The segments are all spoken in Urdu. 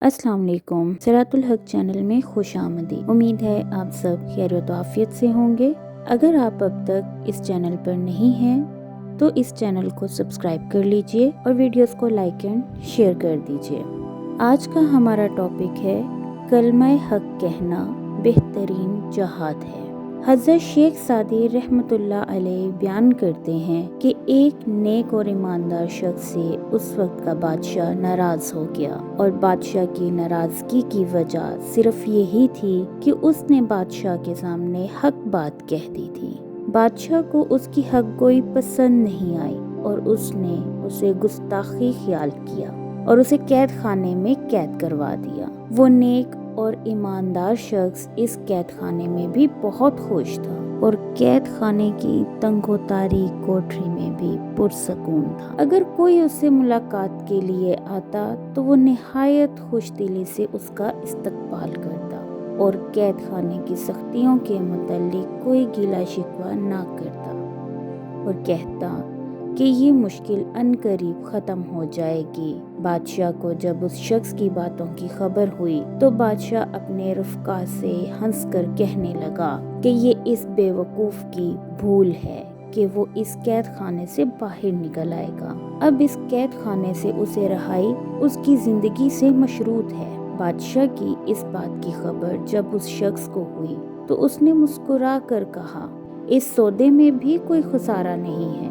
السلام علیکم، صراط الحق چینل میں خوش آمدید۔ امید ہے آپ سب خیریت و عافیت سے ہوں گے۔ اگر آپ اب تک اس چینل پر نہیں ہیں تو اس چینل کو سبسکرائب کر لیجئے اور ویڈیوز کو لائک اینڈ شیئر کر دیجئے۔ آج کا ہمارا ٹاپک ہے کلمہ حق کہنا بہترین جہاد ہے۔ حضرت شیخ سعدی رحمۃ اللہ علیہ بیان کرتے ہیں کہ ایک نیک اور ایماندار شخص سے اس وقت کا بادشاہ ناراض ہو گیا، اور بادشاہ کی ناراضگی کی وجہ صرف یہی تھی کہ اس نے بادشاہ کے سامنے حق بات کہہ دی تھی۔ بادشاہ کو اس کی حق گوئی پسند نہیں آئی اور اس نے اسے گستاخی خیال کیا اور اسے قید خانے میں قید کروا دیا۔ وہ نیک اور ایماندار شخص اس قید خانے میں بھی بہت خوش تھا اور قید خانے کی تنگ و تاریک کوٹری میں بھی پرسکون تھا۔ اگر کوئی اس سے ملاقات کے لیے آتا تو وہ نہایت خوش دلی سے اس کا استقبال کرتا اور قید خانے کی سختیوں کے متعلق کوئی گیلا شکوہ نہ کرتا اور کہتا کہ یہ مشکل عنقریب ختم ہو جائے گی۔ بادشاہ کو جب اس شخص کی باتوں کی خبر ہوئی تو بادشاہ اپنے رفقا سے ہنس کر کہنے لگا کہ یہ اس بے وقوف کی بھول ہے کہ وہ اس قید خانے سے باہر نکل آئے گا۔ اب اس قید خانے سے اسے رہائی اس کی زندگی سے مشروط ہے۔ بادشاہ کی اس بات کی خبر جب اس شخص کو ہوئی تو اس نے مسکرا کر کہا، اس سودے میں بھی کوئی خسارہ نہیں ہے،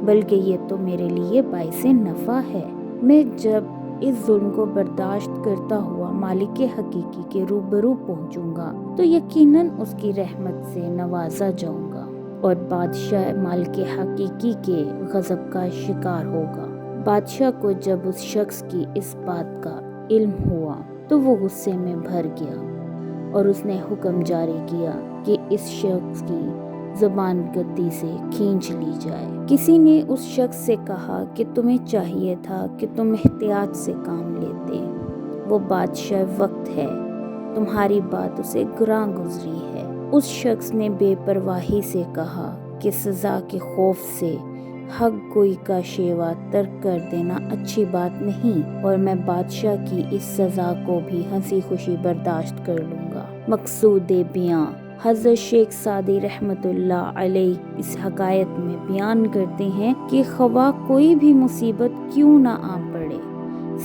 بلکہ یہ تو میرے لیے باعث نفع ہے۔ میں جب اس ظلم کو برداشت کرتا ہوا مالک حقیقی کے روبرو پہنچوں گا تو یقیناً اس کی رحمت سے نوازا جاؤں گا اور بادشاہ مالک حقیقی کے غضب کا شکار ہوگا۔ بادشاہ کو جب اس شخص کی اس بات کا علم ہوا تو وہ غصے میں بھر گیا اور اس نے حکم جاری کیا کہ اس شخص کی زبان گدی سے کھینچ لی جائے۔ کسی نے اس شخص سے کہا کہ تمہیں چاہیے تھا کہ تم احتیاط سے کام لیتے، وہ بادشاہ وقت ہے، تمہاری بات اسے گراں گزری ہے۔ اس شخص نے بے پرواہی سے کہا کہ سزا کے خوف سے حق گوئی کا شیوا ترک کر دینا اچھی بات نہیں، اور میں بادشاہ کی اس سزا کو بھی ہنسی خوشی برداشت کر لوں گا۔ مقصود بیاں حضرت شیخ سعدی رحمۃ اللہ علیہ اس حکایت میں بیان کرتے ہیں کہ خواہ کوئی بھی مصیبت کیوں نہ آ پڑے،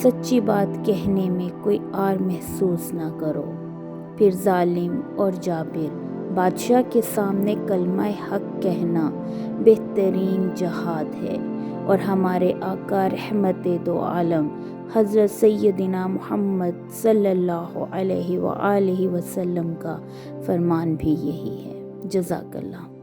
سچی بات کہنے میں کوئی عار محسوس نہ کرو۔ پھر ظالم اور جابر بادشاہ کے سامنے کلمہ حق کہنا بہترین جہاد ہے، اور ہمارے آقا رحمت دو عالم حضرت سیدنا محمد صلی اللہ علیہ وآلہ وسلم کا فرمان بھی یہی ہے۔ جزاک اللہ۔